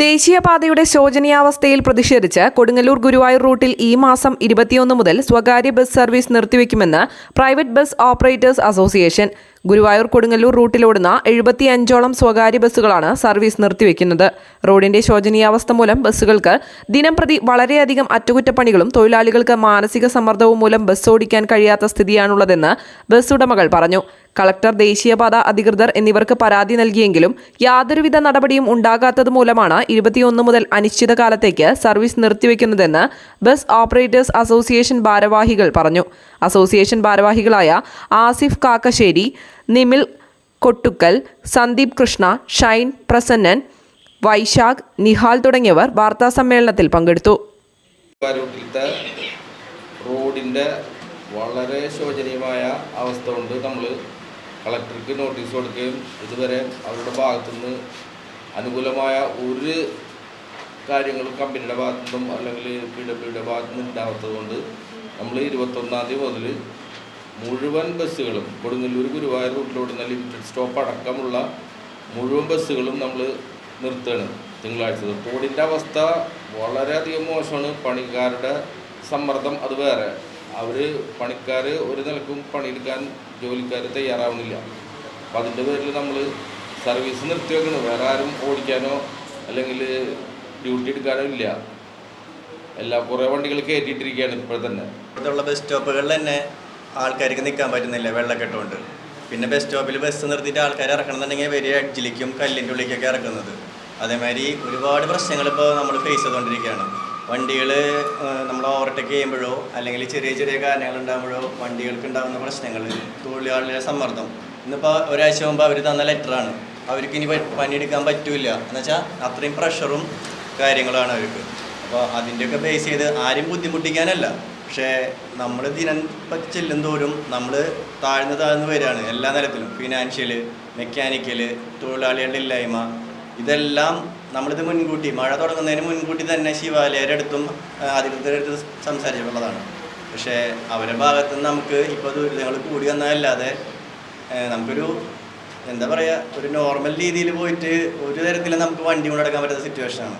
ദേശീയപാതയുടെ ശോചനീയാവസ്ഥയിൽ പ്രതിഷേധിച്ച് കൊടുങ്ങല്ലൂർ ഗുരുവായൂർ റൂട്ടിൽ ഈ മാസം 21 മുതൽ സ്വകാര്യ ബസ് സർവീസ് നിർത്തിവെക്കുമെന്ന് private bus operators association. Guruvayur Kodungallur റൂട്ടിലോടുന്ന 75ഓളം സ്വകാര്യ ബസ്സുകളാണ് സർവീസ് നിർത്തിവെക്കുന്നത്. റോഡിന്റെ ശോചനീയാവസ്ഥ മൂലം ബസ്സുകൾക്ക് ദിനംപ്രതി വളരെയധികം അറ്റകുറ്റപ്പണികളും തൊഴിലാളികൾക്ക് മാനസിക സമ്മർദ്ദവും മൂലം ബസ് ഓടിക്കാൻ കഴിയാത്ത സ്ഥിതിയാണുള്ളതെന്ന് ബസ് ഉടമകൾ പറഞ്ഞു. കളക്ടർ, ദേശീയപാത അധികൃതർ എന്നിവർക്ക് പരാതി നൽകിയെങ്കിലും യാതൊരുവിധ നടപടിയും ഉണ്ടാകാത്തത് മൂലമാണ് 21 മുതൽ അനിശ്ചിതകാലത്തേക്ക് സർവീസ് നിർത്തിവെക്കുന്നതെന്ന് ബസ് ഓപ്പറേറ്റേഴ്സ് അസോസിയേഷൻ ഭാരവാഹികൾ പറഞ്ഞു. അസോസിയേഷൻ ഭാരവാഹികളായ ആസിഫ് കാക്കശ്ശേരി, നിമിൽ കൊട്ടുക്കൽ, സന്ദീപ് കൃഷ്ണ, ഷൈൻ പ്രസന്നൻ, വൈശാഖ്, നിഹാൽ തുടങ്ങിയവർ വാർത്താസമ്മേളനത്തിൽ പങ്കെടുത്തു. റോഡിൻ്റെ വളരെ ശോചനീയമായ അവസ്ഥ കൊണ്ട് നമ്മൾ കളക്ടർക്ക് നോട്ടീസ് കൊടുക്കുകയും ഇതുവരെ അവരുടെ ഭാഗത്തുനിന്ന് അനുകൂലമായ ഒരു കാര്യങ്ങളും കമ്പനിയുടെ ഭാഗത്തുനിന്നും അല്ലെങ്കിൽ PWയുടെ ഭാഗത്തുനിന്നും ഉണ്ടാകാത്തത് കൊണ്ട് നമ്മൾ 21-ാം തീയതി മുതൽ മുഴുവൻ ബസ്സുകളും കൊടുങ്ങല്ലൂർ ഗുരുവായൂർ റൂട്ടിലോടുന്ന ലിമിറ്റഡ് സ്റ്റോപ്പ് അടക്കമുള്ള മുഴുവൻ ബസ്സുകളും നമ്മൾ നിർത്തുകയാണ് തിങ്കളാഴ്ച. റോഡിൻ്റെ അവസ്ഥ വളരെയധികം മോശമാണ്. പണിക്കാരുടെ സമ്മർദ്ദം അത് വേറെ. പണിക്കാർ ഒരു നിലക്കും പണിയെടുക്കാൻ ജോലിക്കാർ തയ്യാറാവുന്നില്ല. അപ്പം അതിൻ്റെ പേരിൽ നമ്മൾ സർവീസ് നിർത്തിവെക്കണം. വേറെ ആരും ഓടിക്കാനോ അല്ലെങ്കിൽ ഡ്യൂട്ടി എടുക്കാനോ ഇല്ല. കുറേ വണ്ടികൾ കയറ്റിയിട്ടിരിക്കുകയാണ് ഇപ്പോൾ തന്നെ. ഇതുള്ള ബസ് സ്റ്റോപ്പുകളിൽ തന്നെ ആൾക്കാർക്ക് നിൽക്കാൻ പറ്റുന്നില്ല വെള്ളക്കെട്ടുകൊണ്ട്. പിന്നെ ബസ് സ്റ്റോപ്പിൽ ബസ് നിർത്തിയിട്ട് ആൾക്കാർ ഇറക്കണമെന്നുണ്ടെങ്കിൽ വലിയ എഡ്ജിലേക്കും കല്ലിൻ്റെ ഉള്ളിലേക്കൊക്കെ ഇറക്കുന്നത്. അതേമാതിരി ഒരുപാട് പ്രശ്നങ്ങൾ ഇപ്പോൾ നമ്മൾ ഫേസ് ചെയ്തുകൊണ്ടിരിക്കുകയാണ്. വണ്ടികൾ നമ്മൾ ഓവർടേക്ക് ചെയ്യുമ്പോഴോ അല്ലെങ്കിൽ ചെറിയ ചെറിയ കാരണങ്ങൾ ഉണ്ടാകുമ്പോഴോ വണ്ടികൾക്ക് ഉണ്ടാകുന്ന പ്രശ്നങ്ങൾ, തൊഴിലാളികളുടെ സമ്മർദ്ദം. ഇന്നിപ്പോൾ ഒരാഴ്ച മുമ്പ് അവർ തന്ന ലെറ്ററാണ്. അവർക്ക് ഇനി പണിയെടുക്കാൻ പറ്റില്ല എന്നുവെച്ചാൽ അത്രയും പ്രഷറും കാര്യങ്ങളാണ് അവർക്ക്. അപ്പോൾ അതിൻ്റെയൊക്കെ ബേസ് ചെയ്ത് ആരും ബുദ്ധിമുട്ടിക്കാനല്ല, പക്ഷേ നമ്മൾ ദിനം ചെല്ലും തോറും നമ്മൾ താഴ്ന്നു വരികയാണ്. എല്ലാ നിലത്തിലും ഫിനാൻഷ്യൽ, മെക്കാനിക്കൽ, തൊഴിലാളികളുടെ ഇല്ലായ്മ, ഇതെല്ലാം നമ്മളിത് മുൻകൂട്ടി മഴ തുടങ്ങുന്നതിന് മുൻകൂട്ടി തന്നെ ശിവാലയരുടെ അടുത്തും അധികൃതരുടെ അടുത്ത് സംസാരിച്ചിട്ടുള്ളതാണ്. പക്ഷേ അവരുടെ ഭാഗത്തു നിന്ന് നമുക്ക് ഇപ്പോൾ ദുരിതങ്ങൾ കൂടി വന്നതല്ലാതെ നമുക്കൊരു എന്താ പറയുക, ഒരു നോർമൽ രീതിയിൽ പോയിട്ട് ഒരു തരത്തിലും നമുക്ക് വണ്ടി കൊണ്ടടക്കാൻ പറ്റാത്ത സിറ്റുവേഷനാണ്.